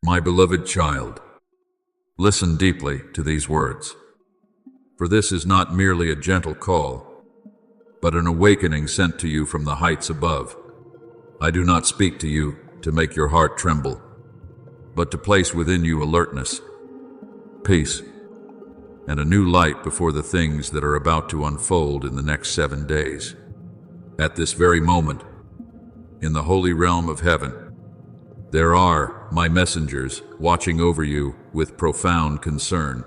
My beloved child, listen deeply to these words, for this is not merely a gentle call, but an awakening sent to you from the heights above. I do not speak to you to make your heart tremble, but to place within you alertness, peace, and a new light before the things that are about to unfold in the next 7 days. At this very moment, in the holy realm of heaven, there are my messengers watching over you with profound concern.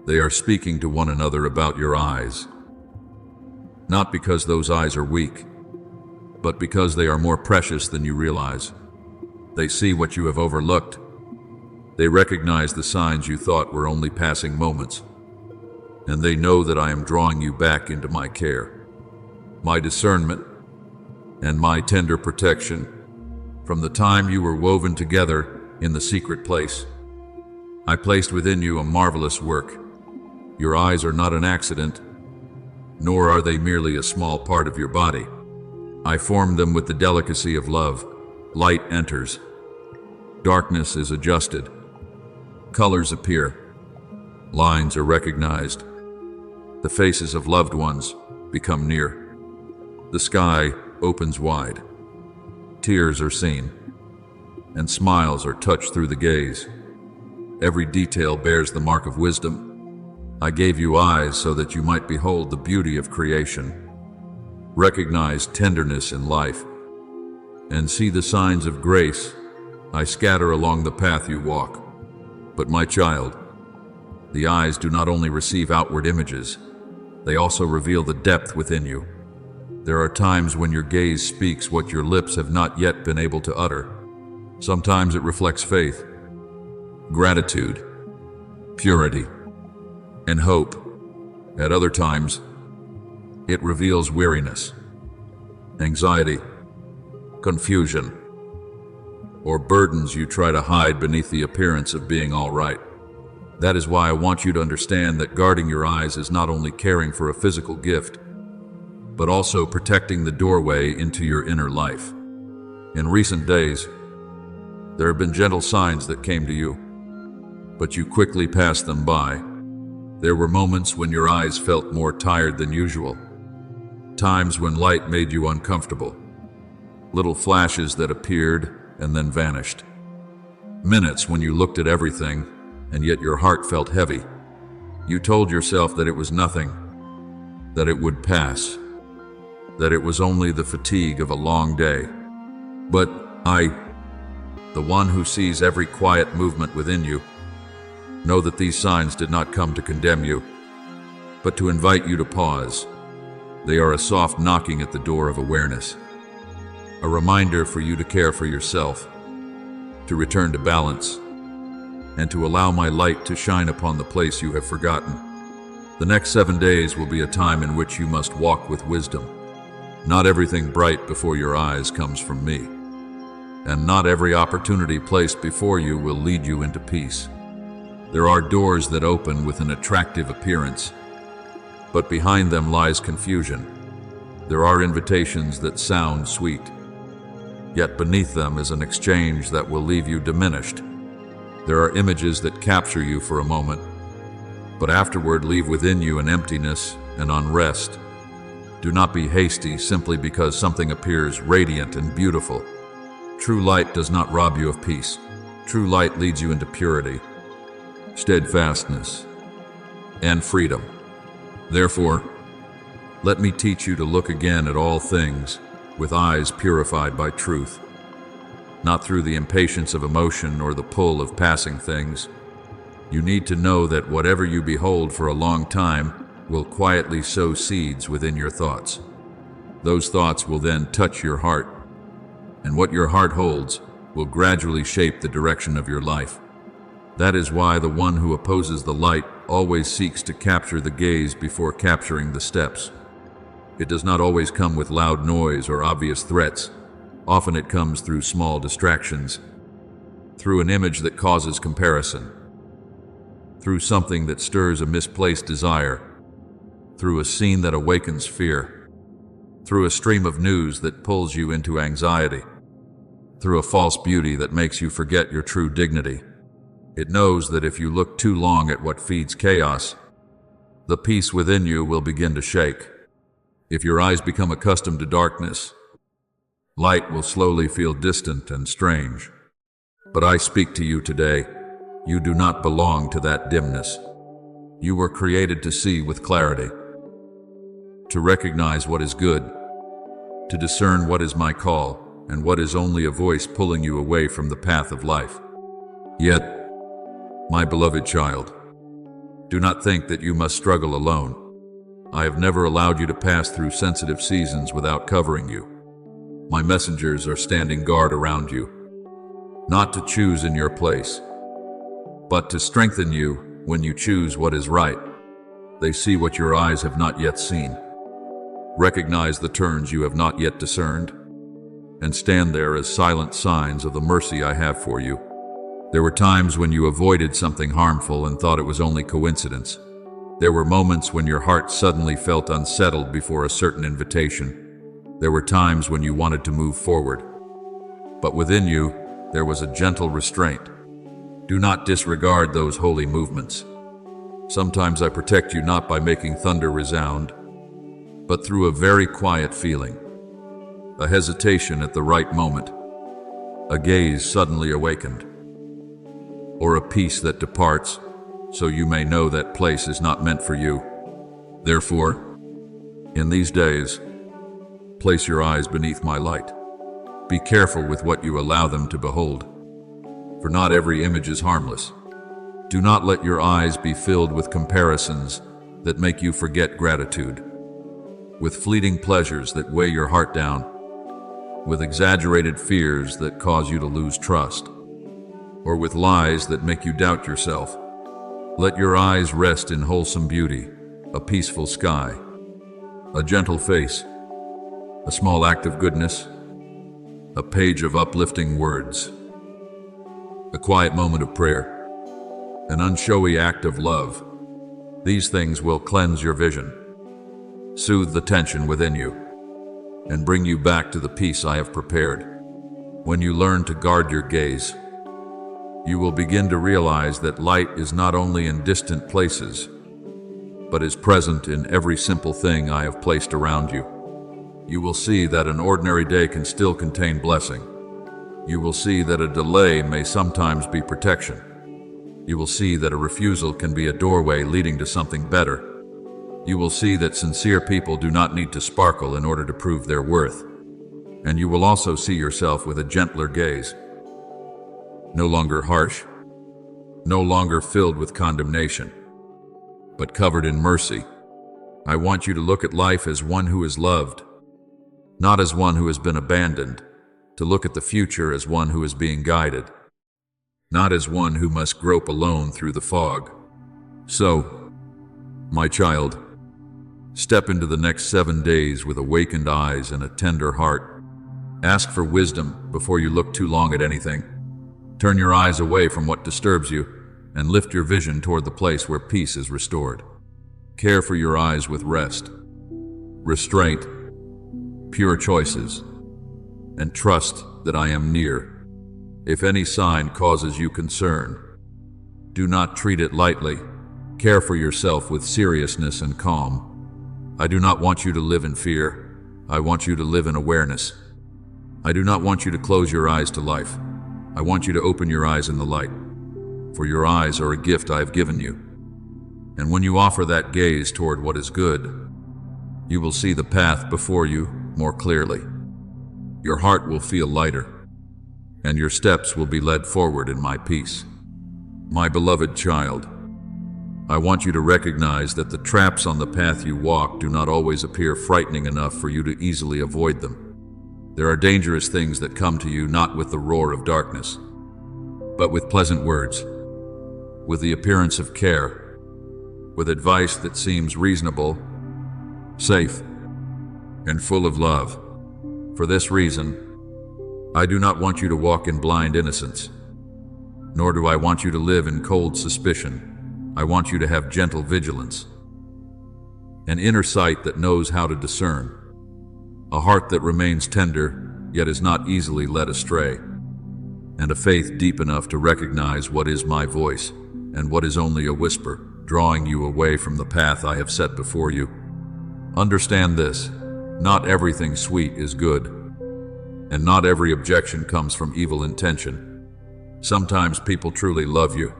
They are speaking to one another about your eyes, not because those eyes are weak, but because they are more precious than you realize. They see what you have overlooked. They recognize the signs you thought were only passing moments, and they know that I am drawing you back into my care, my discernment, and my tender protection. From the time you were woven together in the secret place, I placed within you a marvelous work. Your eyes are not an accident, nor are they merely a small part of your body. I formed them with the delicacy of love. Light enters, darkness is adjusted, colors appear, lines are recognized, the faces of loved ones become near, the sky opens wide, tears are seen, and smiles are touched through the gaze. Every detail bears the mark of wisdom. I gave you eyes so that you might behold the beauty of creation, recognize tenderness in life, and see the signs of grace I scatter along the path you walk. But my child, the eyes do not only receive outward images, they also reveal the depth within you. There are times when your gaze speaks what your lips have not yet been able to utter. Sometimes it reflects faith, gratitude, purity, and hope. At other times, it reveals weariness, anxiety, confusion, or burdens you try to hide beneath the appearance of being all right. That is why I want you to understand that guarding your eyes is not only caring for a physical gift, but also protecting the doorway into your inner life. In recent days, there have been gentle signs that came to you, but you quickly passed them by. There were moments when your eyes felt more tired than usual, times when light made you uncomfortable, little flashes that appeared and then vanished, minutes when you looked at everything and yet your heart felt heavy. You told yourself that it was nothing, that it would pass, that it was only the fatigue of a long day. But I, the one who sees every quiet movement within you, know that these signs did not come to condemn you, but to invite you to pause. They are a soft knocking at the door of awareness, a reminder for you to care for yourself, to return to balance, and to allow my light to shine upon the place you have forgotten. The next 7 days will be a time in which you must walk with wisdom. Not everything bright before your eyes comes from me, and not every opportunity placed before you will lead you into peace. There are doors that open with an attractive appearance, but behind them lies confusion. There are invitations that sound sweet, yet beneath them is an exchange that will leave you diminished. There are images that capture you for a moment, but afterward leave within you an emptiness and unrest. Do not be hasty simply because something appears radiant and beautiful. True light does not rob you of peace. True light leads you into purity, steadfastness, and freedom. Therefore, let me teach you to look again at all things with eyes purified by truth, not through the impatience of emotion or the pull of passing things. You need to know that whatever you behold for a long time will quietly sow seeds within your thoughts. Those thoughts will then touch your heart, and what your heart holds will gradually shape the direction of your life. That is why the one who opposes the light always seeks to capture the gaze before capturing the steps. It does not always come with loud noise or obvious threats. Often it comes through small distractions, through an image that causes comparison, through something that stirs a misplaced desire, through a scene that awakens fear, through a stream of news that pulls you into anxiety. through a false beauty that makes you forget your true dignity. It knows that if you look too long at what feeds chaos, the peace within you will begin to shake. If your eyes become accustomed to darkness, light will slowly feel distant and strange. But I speak to you today. You do not belong to that dimness. You were created to see with clarity, to recognize what is good, to discern what is my call and what is only a voice pulling you away from the path of life. Yet, my beloved child, do not think that you must struggle alone. I have never allowed you to pass through sensitive seasons without covering you. My messengers are standing guard around you, not to choose in your place, but to strengthen you when you choose what is right. They see what your eyes have not yet seen, recognize the turns you have not yet discerned, and stand there as silent signs of the mercy I have for you. There were times when you avoided something harmful and thought it was only coincidence. There were moments when your heart suddenly felt unsettled before a certain invitation. There were times when you wanted to move forward, but within you, there was a gentle restraint. Do not disregard those holy movements. Sometimes I protect you not by making thunder resound, but through a very quiet feeling, a hesitation at the right moment, a gaze suddenly awakened, or a peace that departs, so you may know that place is not meant for you. Therefore, in these days, place your eyes beneath my light. Be careful with what you allow them to behold, for not every image is harmless. Do not let your eyes be filled with comparisons that make you forget gratitude, with fleeting pleasures that weigh your heart down, with exaggerated fears that cause you to lose trust, or with lies that make you doubt yourself. Let your eyes rest in wholesome beauty, a peaceful sky, a gentle face, a small act of goodness, a page of uplifting words, a quiet moment of prayer, an unshowy act of love. These things will cleanse your vision, soothe the tension within you, and bring you back to the peace I have prepared. When you learn to guard your gaze, you will begin to realize that light is not only in distant places, but is present in every simple thing I have placed around you. You will see that an ordinary day can still contain blessing. You will see that a delay may sometimes be protection. You will see that a refusal can be a doorway leading to something better. You will see that sincere people do not need to sparkle in order to prove their worth. And you will also see yourself with a gentler gaze, no longer harsh, no longer filled with condemnation, but covered in mercy. I want you to look at life as one who is loved, not as one who has been abandoned, to look at the future as one who is being guided, not as one who must grope alone through the fog. So, my child, step into the next 7 days with awakened eyes and a tender heart. Ask for wisdom before you look too long at anything. Turn your eyes away from what disturbs you and lift your vision toward the place where peace is restored. Care for your eyes with rest, restraint, pure choices, and trust that I am near. If any sign causes you concern, do not treat it lightly. Care for yourself with seriousness and calm. I do not want you to live in fear. I want you to live in awareness. I do not want you to close your eyes to life. I want you to open your eyes in the light, for your eyes are a gift I have given you. And when you offer that gaze toward what is good, you will see the path before you more clearly. Your heart will feel lighter, and your steps will be led forward in my peace. My beloved child, I want you to recognize that the traps on the path you walk do not always appear frightening enough for you to easily avoid them. There are dangerous things that come to you not with the roar of darkness, but with pleasant words, with the appearance of care, with advice that seems reasonable, safe, and full of love. For this reason, I do not want you to walk in blind innocence, nor do I want you to live in cold suspicion. I want you to have gentle vigilance, an inner sight that knows how to discern, a heart that remains tender, yet is not easily led astray. and a faith deep enough to recognize what is my voice and what is only a whisper, drawing you away from the path I have set before you. Understand this: not everything sweet is good, and not every objection comes from evil intention. Sometimes people truly love you,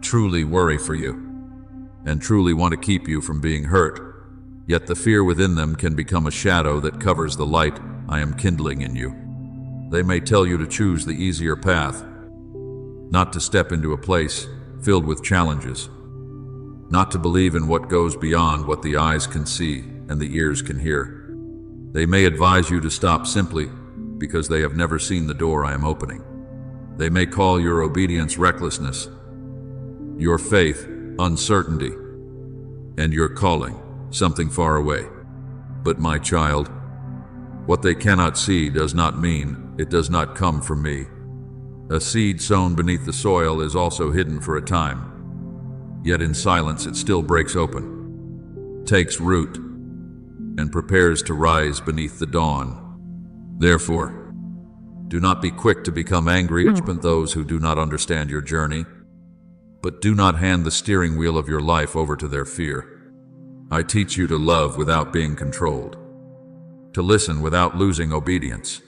truly worry for you, and truly want to keep you from being hurt. Yet the fear within them can become a shadow that covers the light I am kindling in you. They may tell you to choose the easier path, not to step into a place filled with challenges, not to believe in what goes beyond what the eyes can see and the ears can hear. They may advise you to stop simply because they have never seen the door I am opening. They may call your obedience recklessness, your faith uncertainty, and your calling something far away. But my child, what they cannot see does not mean it does not come from me. A seed sown beneath the soil is also hidden for a time, yet in silence it still breaks open, takes root, and prepares to rise beneath the dawn. Therefore, do not be quick to become angry at those who do not understand your journey, but do not hand the steering wheel of your life over to their fear. I teach you to love without being controlled, to listen without losing obedience,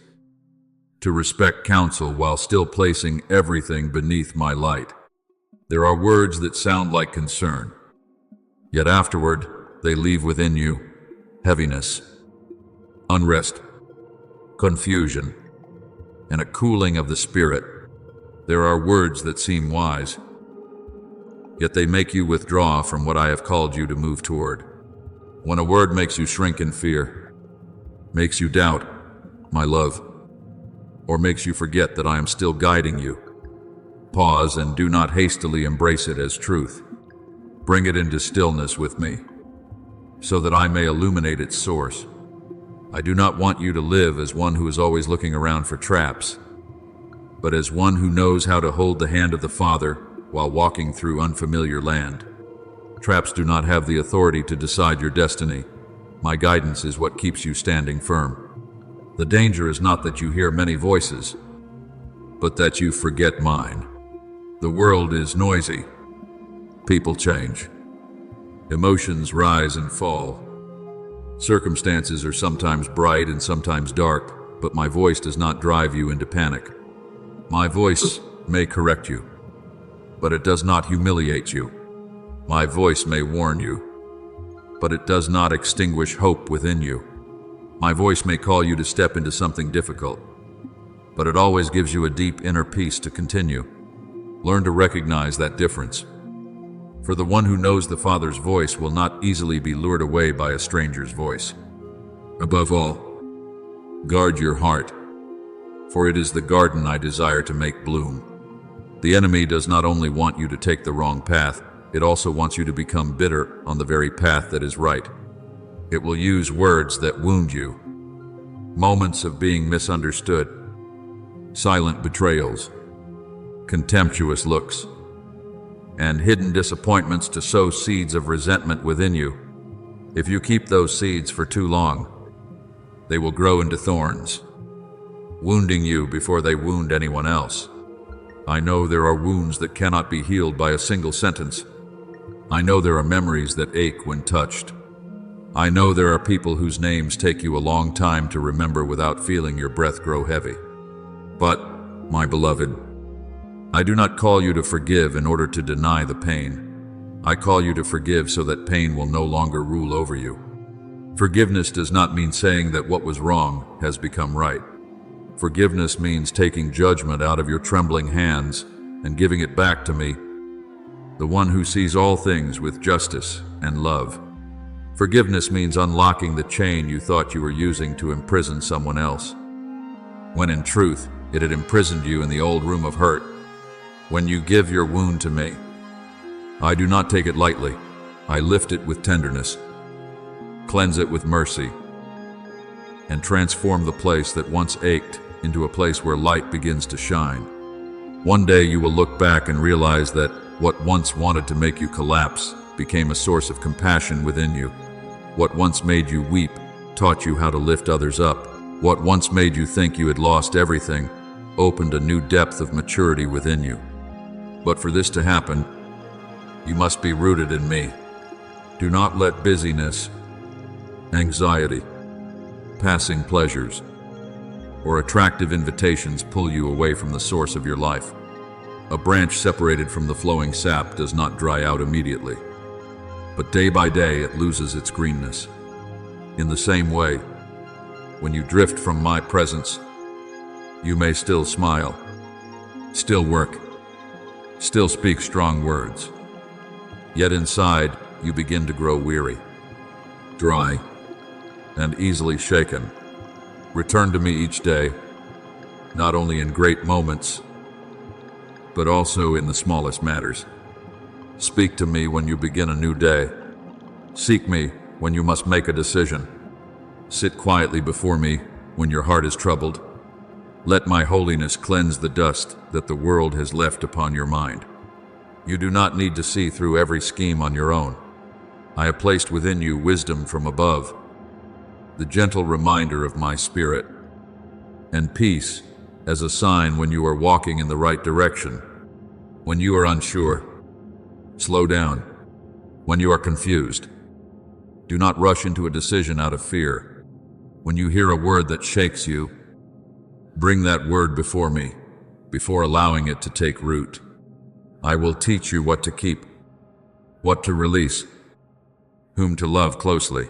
to respect counsel while still placing everything beneath my light. There are words that sound like concern, yet afterward they leave within you heaviness, unrest, confusion, and a cooling of the spirit. There are words that seem wise, yet they make you withdraw from what I have called you to move toward. When a word makes you shrink in fear, makes you doubt my love, or makes you forget that I am still guiding you, pause and do not hastily embrace it as truth. Bring it into stillness with me, so that I may illuminate its source. I do not want you to live as one who is always looking around for traps, but as one who knows how to hold the hand of the Father while walking through unfamiliar land. Traps do not have the authority to decide your destiny. My guidance is what keeps you standing firm. The danger is not that you hear many voices, but that you forget mine. The world is noisy. People change. Emotions rise and fall. Circumstances are sometimes bright and sometimes dark, but my voice does not drive you into panic. My voice may correct you, but it does not humiliate you. My voice may warn you, but it does not extinguish hope within you. My voice may call you to step into something difficult, but it always gives you a deep inner peace to continue. Learn to recognize that difference. For the one who knows the Father's voice will not easily be lured away by a stranger's voice. Above all, guard your heart, for it is the garden I desire to make bloom. The enemy does not only want you to take the wrong path, it also wants you to become bitter on the very path that is right. It will use words that wound you, moments of being misunderstood, silent betrayals, contemptuous looks, and hidden disappointments to sow seeds of resentment within you. If you keep those seeds for too long, they will grow into thorns, wounding you before they wound anyone else. I know there are wounds that cannot be healed by a single sentence. I know there are memories that ache when touched. I know there are people whose names take you a long time to remember without feeling your breath grow heavy. But, my beloved, I do not call you to forgive in order to deny the pain. I call you to forgive so that pain will no longer rule over you. Forgiveness does not mean saying that what was wrong has become right. Forgiveness means taking judgment out of your trembling hands and giving it back to me, the one who sees all things with justice and love. Forgiveness means unlocking the chain you thought you were using to imprison someone else, when in truth, it had imprisoned you in the old room of hurt. When you give your wound to me, I do not take it lightly. I lift it with tenderness, cleanse it with mercy, and transform the place that once ached into a place where light begins to shine. One day you will look back and realize that what once wanted to make you collapse became a source of compassion within you. What once made you weep taught you how to lift others up. What once made you think you had lost everything opened a new depth of maturity within you. But for this to happen, you must be rooted in me. Do not let busyness, anxiety, passing pleasures, or attractive invitations pull you away from the source of your life. A branch separated from the flowing sap does not dry out immediately, but day by day it loses its greenness. In the same way, when you drift from my presence, you may still smile, still work, still speak strong words. Yet inside, you begin to grow weary, dry, and easily shaken. Return to me each day, not only in great moments, but also in the smallest matters. Speak to me when you begin a new day. Seek me when you must make a decision. Sit quietly before me when your heart is troubled. Let my holiness cleanse the dust that the world has left upon your mind. You do not need to see through every scheme on your own. I have placed within you wisdom from above, the gentle reminder of my spirit, and peace as a sign when you are walking in the right direction. When you are unsure, slow down. When you are confused, do not rush into a decision out of fear. When you hear a word that shakes you, bring that word before me, before allowing it to take root. I will teach you what to keep, what to release, whom to love closely,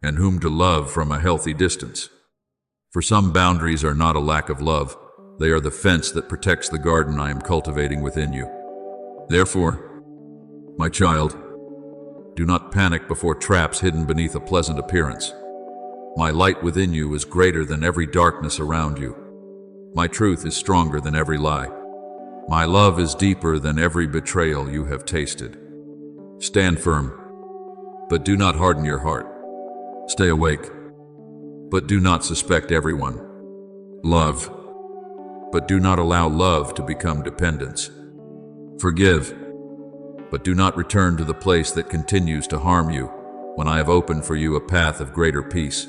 and whom to love from a healthy distance. For some boundaries are not a lack of love, they are the fence that protects the garden I am cultivating within you. Therefore, my child, do not panic before traps hidden beneath a pleasant appearance. My light within you is greater than every darkness around you. My truth is stronger than every lie. My love is deeper than every betrayal you have tasted. Stand firm, but do not harden your heart. Stay awake, but do not suspect everyone. Love, but do not allow love to become dependence. Forgive, but do not return to the place that continues to harm you when I have opened for you a path of greater peace.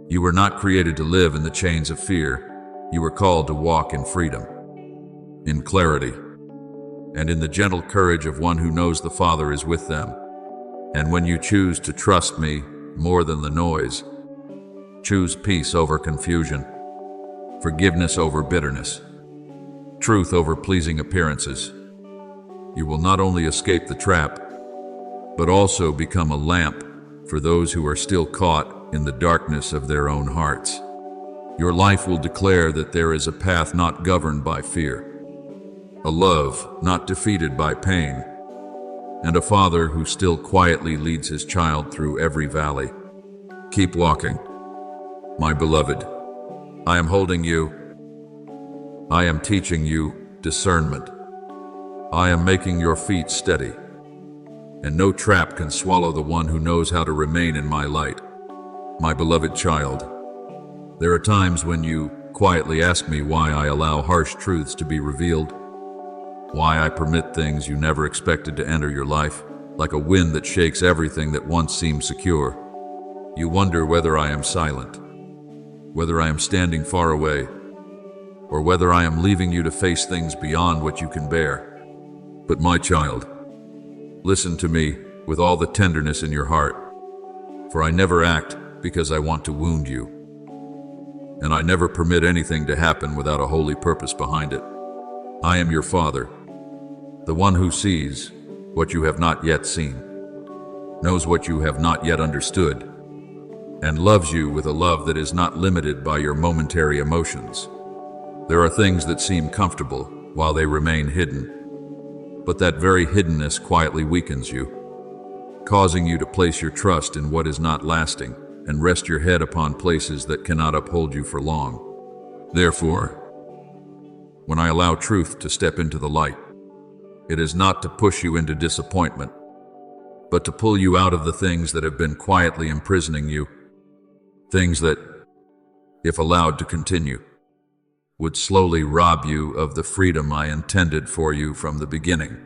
You were not created to live in the chains of fear. You were called to walk in freedom, in clarity, and in the gentle courage of one who knows the Father is with them. And when you choose to trust me more than the noise, choose peace over confusion, forgiveness over bitterness, truth over pleasing appearances, you will not only escape the trap, but also become a lamp for those who are still caught in the darkness of their own hearts. Your life will declare that there is a path not governed by fear, a love not defeated by pain, and a Father who still quietly leads his child through every valley. Keep walking, my beloved. I am holding you. I am teaching you discernment. I am making your feet steady, and no trap can swallow the one who knows how to remain in my light. My beloved child, there are times when you quietly ask me why I allow harsh truths to be revealed, why I permit things you never expected to enter your life, like a wind that shakes everything that once seemed secure. You wonder whether I am silent, whether I am standing far away, or whether I am leaving you to face things beyond what you can bear. But my child, listen to me with all the tenderness in your heart, for I never act because I want to wound you, and I never permit anything to happen without a holy purpose behind it. I am your Father, the one who sees what you have not yet seen, knows what you have not yet understood, and loves you with a love that is not limited by your momentary emotions. There are things that seem comfortable while they remain hidden, but that very hiddenness quietly weakens you, causing you to place your trust in what is not lasting and rest your head upon places that cannot uphold you for long. Therefore, when I allow truth to step into the light, it is not to push you into disappointment, but to pull you out of the things that have been quietly imprisoning you, things that, if allowed to continue, would slowly rob you of the freedom I intended for you from the beginning.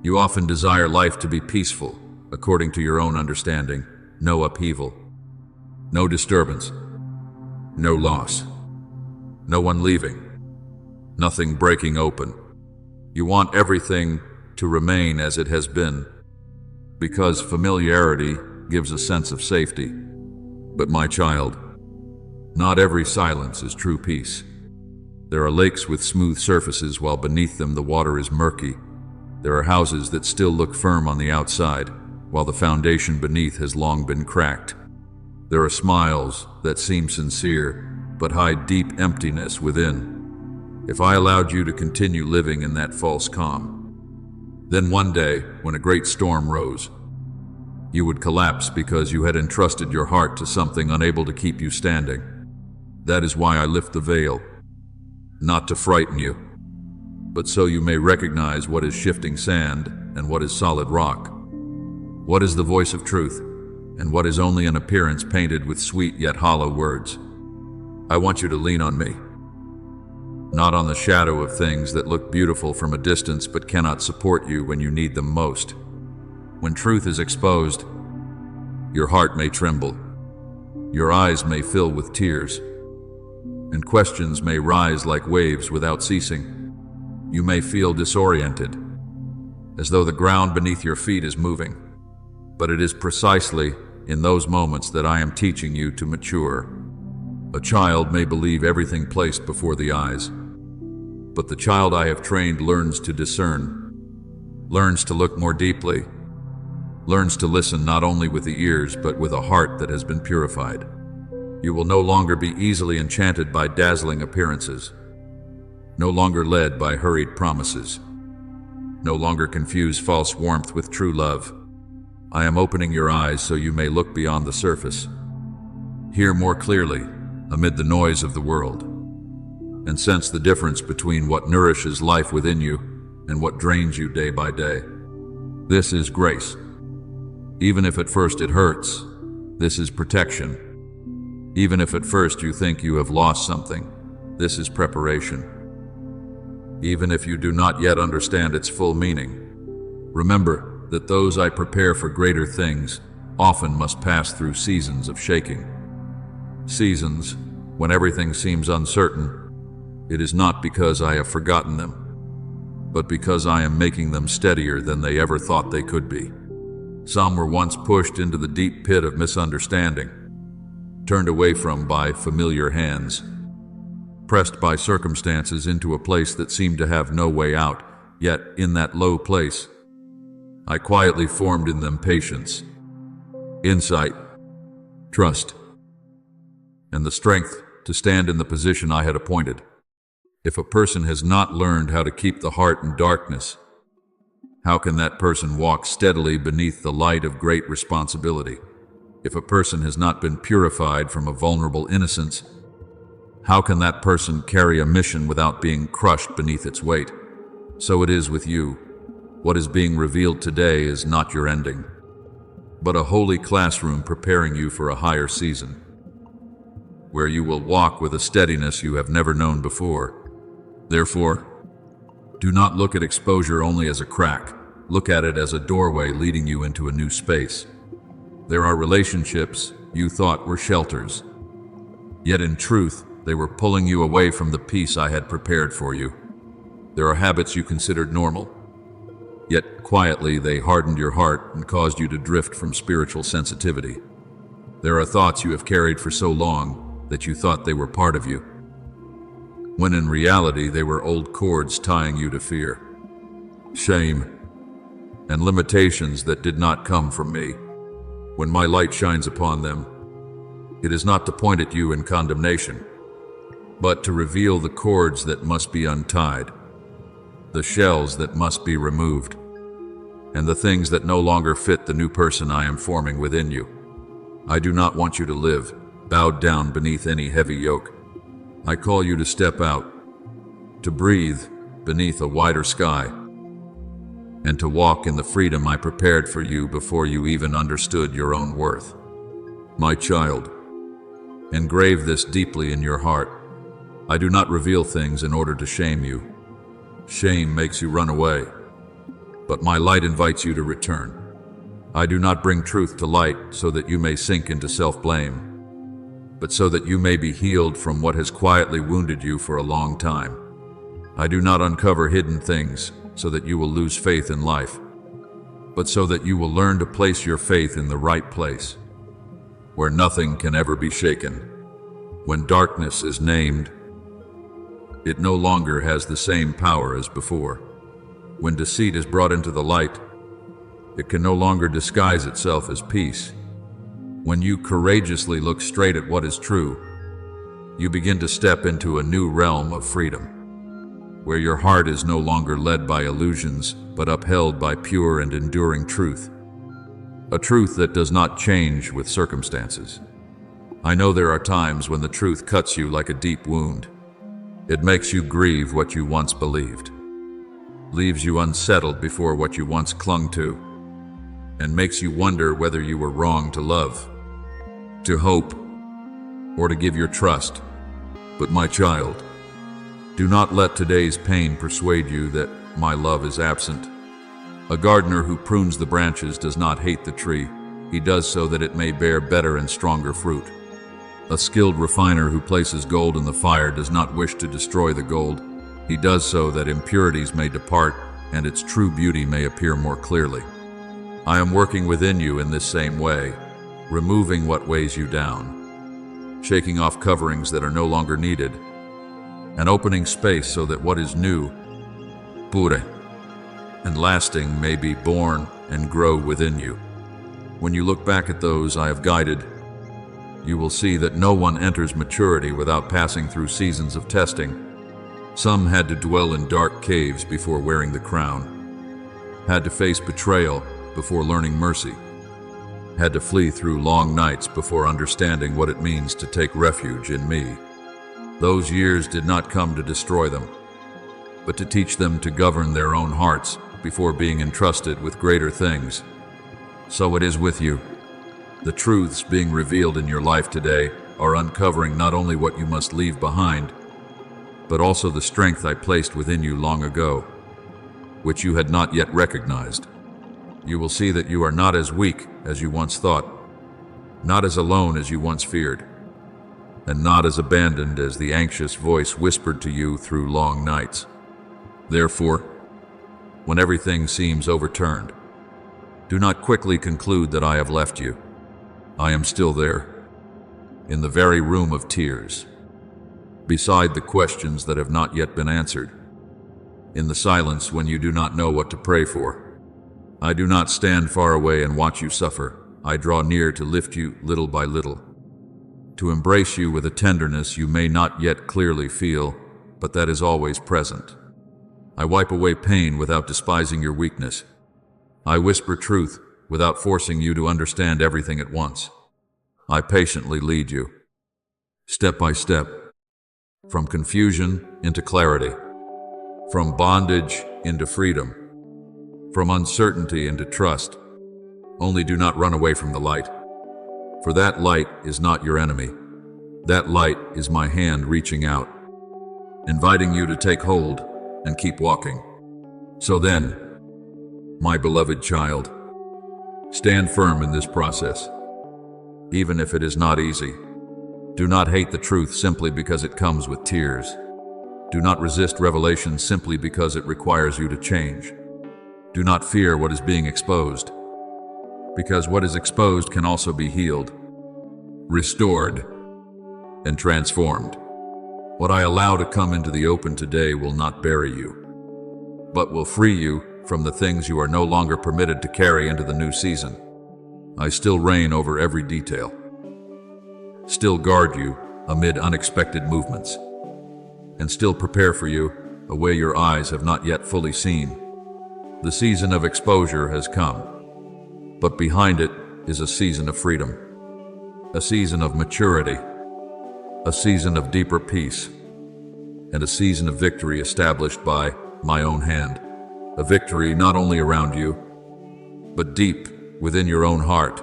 You often desire life to be peaceful, according to your own understanding, no upheaval, no disturbance, no loss, no one leaving, nothing breaking open. You want everything to remain as it has been, because familiarity gives a sense of safety. But my child, not every silence is true peace. There are lakes with smooth surfaces while beneath them the water is murky. There are houses that still look firm on the outside, while the foundation beneath has long been cracked. There are smiles that seem sincere, but hide deep emptiness within. If I allowed you to continue living in that false calm, then one day, when a great storm rose, you would collapse because you had entrusted your heart to something unable to keep you standing. That is why I lift the veil, not to frighten you, but so you may recognize what is shifting sand and what is solid rock, what is the voice of truth, and what is only an appearance painted with sweet yet hollow words. I want you to lean on me, not on the shadow of things that look beautiful from a distance but cannot support you when you need them most. When truth is exposed, your heart may tremble, your eyes may fill with tears, and questions may rise like waves without ceasing. You may feel disoriented, as though the ground beneath your feet is moving. But it is precisely in those moments that I am teaching you to mature. A child may believe everything placed before the eyes, but the child I have trained learns to discern, learns to look more deeply, learns to listen not only with the ears but with a heart that has been purified. You will no longer be easily enchanted by dazzling appearances, no longer led by hurried promises, no longer confuse false warmth with true love. I am opening your eyes so you may look beyond the surface, hear more clearly amid the noise of the world, and sense the difference between what nourishes life within you and what drains you day by day. This is grace. Even if at first it hurts, this is protection. Even if at first you think you have lost something, this is preparation. Even if you do not yet understand its full meaning, remember that those I prepare for greater things often must pass through seasons of shaking. Seasons when everything seems uncertain. It is not because I have forgotten them, but because I am making them steadier than they ever thought they could be. Some were once pushed into the deep pit of misunderstanding, turned away from by familiar hands, pressed by circumstances into a place that seemed to have no way out. Yet in that low place, I quietly formed in them patience, insight, trust, and the strength to stand in the position I had appointed. If a person has not learned how to keep the heart in darkness, how can that person walk steadily beneath the light of great responsibility? If a person has not been purified from a vulnerable innocence, how can that person carry a mission without being crushed beneath its weight? So it is with you. What is being revealed today is not your ending, but a holy classroom preparing you for a higher season, where you will walk with a steadiness you have never known before. Therefore, do not look at exposure only as a crack. Look at it as a doorway leading you into a new space. There are relationships you thought were shelters, yet in truth, they were pulling you away from the peace I had prepared for you. There are habits you considered normal, yet quietly they hardened your heart and caused you to drift from spiritual sensitivity. There are thoughts you have carried for so long that you thought they were part of you, when in reality they were old cords tying you to fear, shame, and limitations that did not come from me. When my light shines upon them, it is not to point at you in condemnation, but to reveal the cords that must be untied, the shells that must be removed, and the things that no longer fit the new person I am forming within you. I do not want you to live bowed down beneath any heavy yoke. I call you to step out, to breathe beneath a wider sky, and to walk in the freedom I prepared for you before you even understood your own worth. My child, engrave this deeply in your heart. I do not reveal things in order to shame you. Shame makes you run away, but my light invites you to return. I do not bring truth to light so that you may sink into self-blame. but so that you may be healed from what has quietly wounded you for a long time. I do not uncover hidden things so that you will lose faith in life, but so that you will learn to place your faith in the right place, where nothing can ever be shaken. When darkness is named, it no longer has the same power as before. When deceit is brought into the light, it can no longer disguise itself as peace. When you courageously look straight at what is true, you begin to step into a new realm of freedom, where your heart is no longer led by illusions, but upheld by pure and enduring truth. A truth that does not change with circumstances. I know there are times when the truth cuts you like a deep wound. It makes you grieve what you once believed, leaves you unsettled before what you once clung to, and makes you wonder whether you were wrong to love, to hope, or to give your trust. But my child, do not let today's pain persuade you that my love is absent. A gardener who prunes the branches does not hate the tree. He does so that it may bear better and stronger fruit. A skilled refiner who places gold in the fire does not wish to destroy the gold. He does so that impurities may depart and its true beauty may appear more clearly. I am working within you in this same way, removing what weighs you down, shaking off coverings that are no longer needed, and opening space so that what is new, pure, and lasting may be born and grow within you. When you look back at those I have guided, you will see that no one enters maturity without passing through seasons of testing. Some had to dwell in dark caves before wearing the crown, had to face betrayal before learning mercy, had to flee through long nights before understanding what it means to take refuge in me. Those years did not come to destroy them, but to teach them to govern their own hearts before being entrusted with greater things. So it is with you. The truths being revealed in your life today are uncovering not only what you must leave behind, but also the strength I placed within you long ago, which you had not yet recognized. You will see that you are not as weak as you once thought, not as alone as you once feared, and not as abandoned as the anxious voice whispered to you through long nights. Therefore, when everything seems overturned, do not quickly conclude that I have left you. I am still there, in the very room of tears, beside the questions that have not yet been answered, in the silence when you do not know what to pray for. I do not stand far away and watch you suffer. I draw near to lift you little by little, to embrace you with a tenderness you may not yet clearly feel, but that is always present. I wipe away pain without despising your weakness. I whisper truth without forcing you to understand everything at once. I patiently lead you, step by step, from confusion into clarity, from bondage into freedom, from uncertainty into trust. Only do not run away from the light, for that light is not your enemy. That light is my hand reaching out, inviting you to take hold and keep walking. So then, my beloved child, stand firm in this process, even if it is not easy. Do not hate the truth simply because it comes with tears. Do not resist revelation simply because it requires you to change. Do not fear what is being exposed, because what is exposed can also be healed, restored, and transformed. What I allow to come into the open today will not bury you, but will free you from the things you are no longer permitted to carry into the new season. I still reign over every detail, still guard you amid unexpected movements, and still prepare for you a way your eyes have not yet fully seen. The season of exposure has come, but behind it is a season of freedom, a season of maturity, a season of deeper peace, and a season of victory established by my own hand. A victory not only around you, but deep within your own heart.